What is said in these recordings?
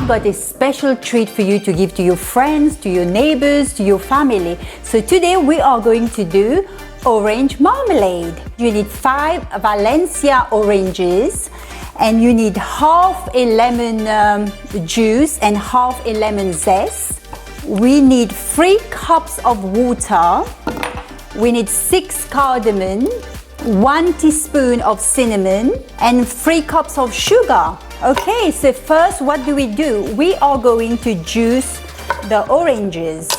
I've got a special treat for you to give to your friends, to your neighbors, to your family. So today we are going to do orange marmalade. You need 5 Valencia oranges, and you need half a lemon juice and half a lemon zest. We need 3 cups of water. We need 6 cardamom, 1 teaspoon of cinnamon, and 3 cups of sugar. Okay, so first what do? We are going to juice the oranges.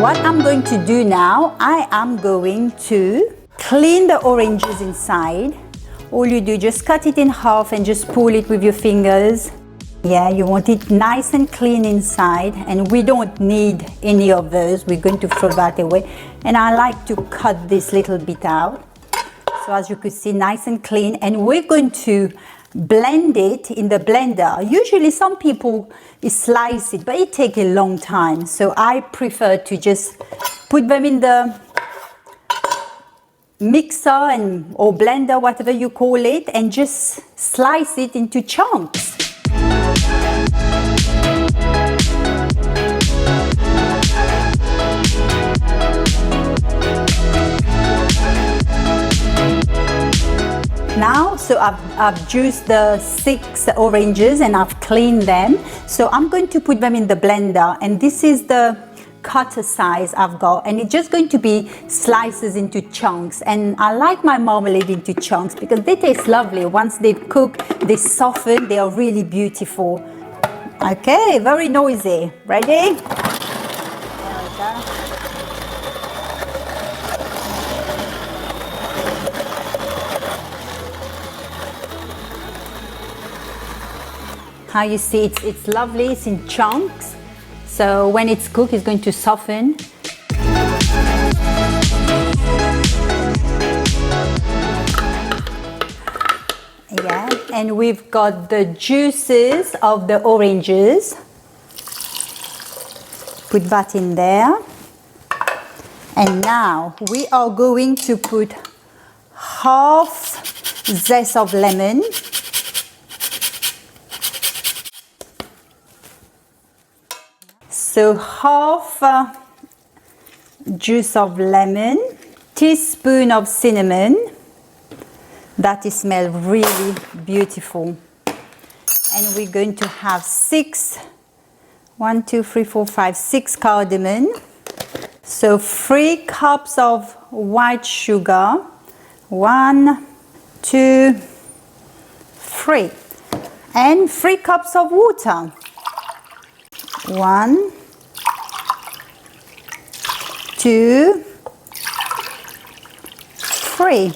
What I'm going to do now, I am going to clean the oranges inside. All you do, just cut it in half and just pull it with your fingers. Yeah, you want it nice and clean inside, and we don't need any of those. We're going to throw that away. And I like to cut this little bit out. So as you can see, nice and clean. And we're going to blend it in the blender. Usually some people slice it, but it takes a long time. So I prefer to just put them in the mixer or blender, whatever you call it, and just slice it into chunks. Now, so I've juiced the 6 oranges and I've cleaned them. So I'm going to put them in the blender, and this is the cutter size I've got, and it's just going to be slices into chunks. And I like my marmalade into chunks because they taste lovely. Once they cook, they soften, they are really beautiful. Okay, very noisy. Ready? There we go. How you see it's lovely, it's in chunks. So when it's cooked, it's going to soften. Yeah, and we've got the juices of the oranges. Put that in there. And now we are going to put half zest of lemon. So half juice of lemon, teaspoon of cinnamon. That smells really beautiful. And we're going to have 6 cardamom. So 3 cups of white sugar. 1, 2, 3. And 3 cups of water. 1, 2, 3.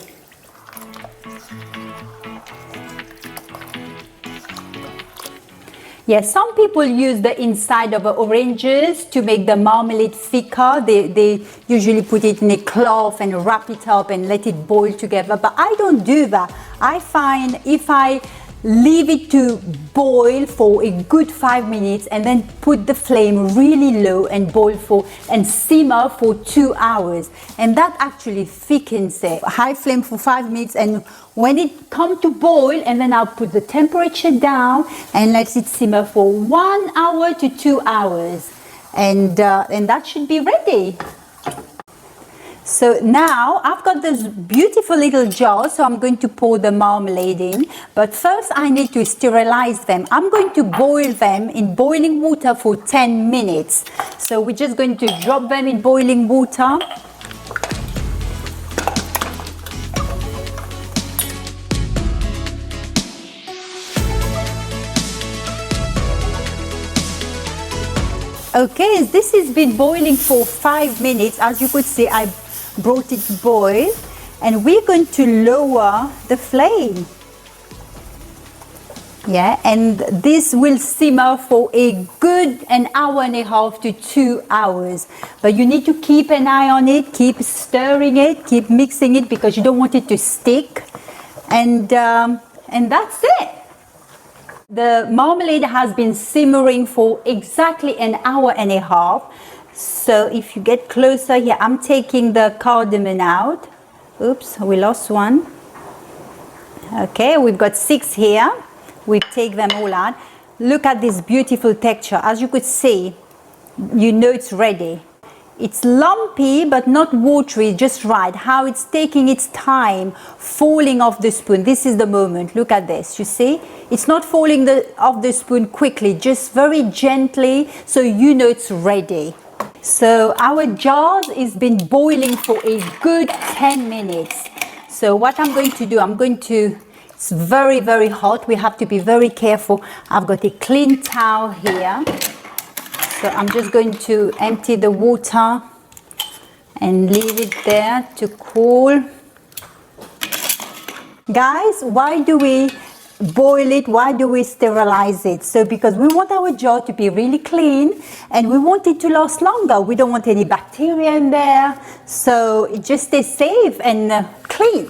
Yes, some people use the inside of the oranges to make the marmalade thicker. They usually put it in a cloth and wrap it up and let it boil together. But I don't do that. I find if I leave it to boil for a good 5 minutes and then put the flame really low and simmer for 2 hours, and that actually thickens it. High flame for 5 minutes, and when it comes to boil, and then I'll put the temperature down and let it simmer for 1 hour to 2 hours, and that should be ready. So now I've got this beautiful little jar, so I'm going to pour the marmalade in. But first I need to sterilize them. I'm going to boil them in boiling water for 10 minutes. So we're just going to drop them in boiling water. Okay, this has been boiling for 5 minutes. As you could see, I brought it to boil, and we're going to lower the flame. Yeah, and this will simmer for a good an hour and a half to 2 hours. But you need to keep an eye on it, keep stirring it, keep mixing it because you don't want it to stick. And that's it. The marmalade has been simmering for exactly an hour and a half. So if you get closer here, I'm taking the cardamom out. Oops, we lost one. Okay, we've got 6 here. We take them all out. Look at this beautiful texture. As you could see, you know it's ready. It's lumpy but not watery, just right. How it's taking its time falling off the spoon. This is the moment. Look at this. You see? It's not falling off the spoon quickly, just very gently, so you know it's ready. So our jars is been boiling for a good 10 minutes. So what I'm going to do, it's very, very hot. We have to be very careful. I've got a clean towel here. So I'm just going to empty the water and leave it there to cool. Guys, why do we boil it? Why do we sterilize it? So because we want our jar to be really clean and we want it to last longer. We don't want any bacteria in there. So it just stays safe and clean.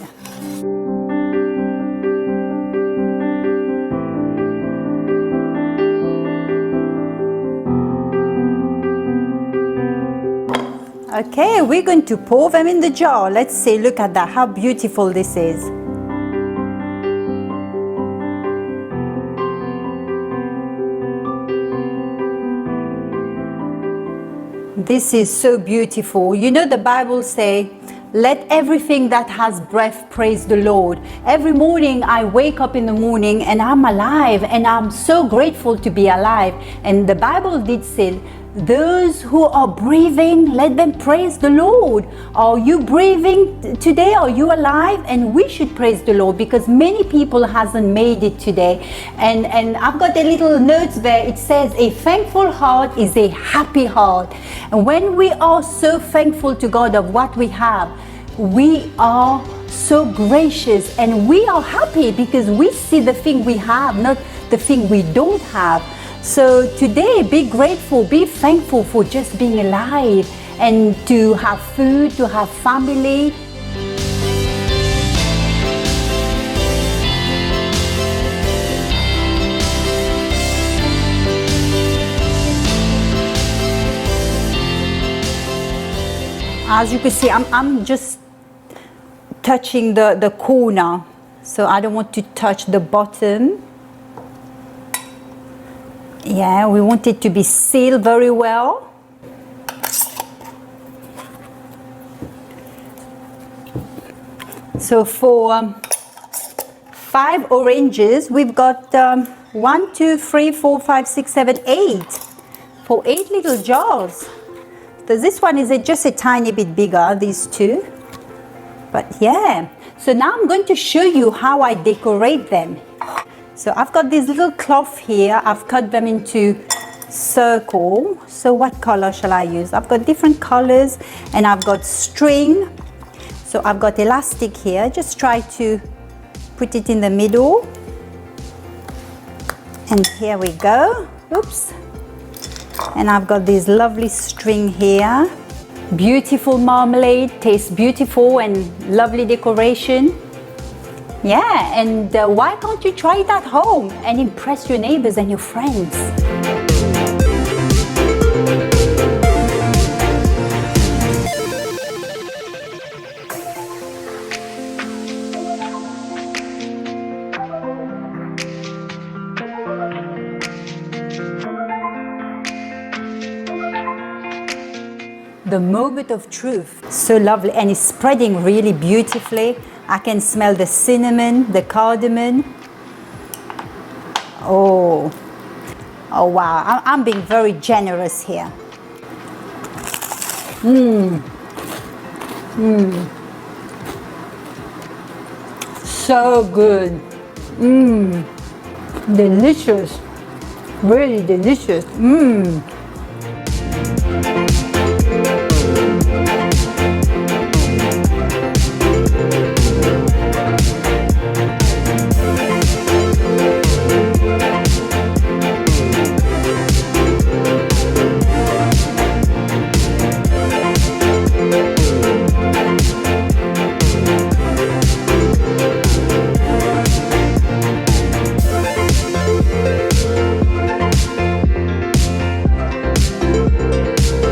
Okay, we're going to pour them in the jar. Let's see, look at that, how beautiful this is. This is so beautiful. You know the Bible says, let everything that has breath praise the Lord. Every morning I wake up in the morning and I'm alive and I'm so grateful to be alive. And the Bible did say, those who are breathing, let them praise the Lord. Are you breathing today? Are you alive? And we should praise the Lord because many people hasn't made it today. And I've got a little note there. It says a thankful heart is a happy heart. And when we are so thankful to God of what we have, we are so gracious and we are happy because we see the thing we have, not the thing we don't have. So today, be grateful, be thankful for just being alive and to have food, to have family. As you can see, I'm just touching the corner, so I don't want to touch the bottom. Yeah, we want it to be sealed very well. So for 5 oranges, we've got 1, 2, 3, 4, 5, 6, 7, 8. For 8 little jars. So this one is just a tiny bit bigger, these 2. But yeah, so now I'm going to show you how I decorate them. So I've got this little cloth here. I've cut them into circle. So what color shall I use? I've got different colors and I've got string. So I've got elastic here. Just try to put it in the middle. And here we go. Oops. And I've got this lovely string here. Beautiful marmalade, tastes beautiful and lovely decoration. Yeah, and why can't you try it at home and impress your neighbors and your friends? The moment of truth, so lovely, and it's spreading really beautifully. I can smell the cinnamon, the cardamom. Oh wow, I'm being very generous here. So good. Delicious, really delicious.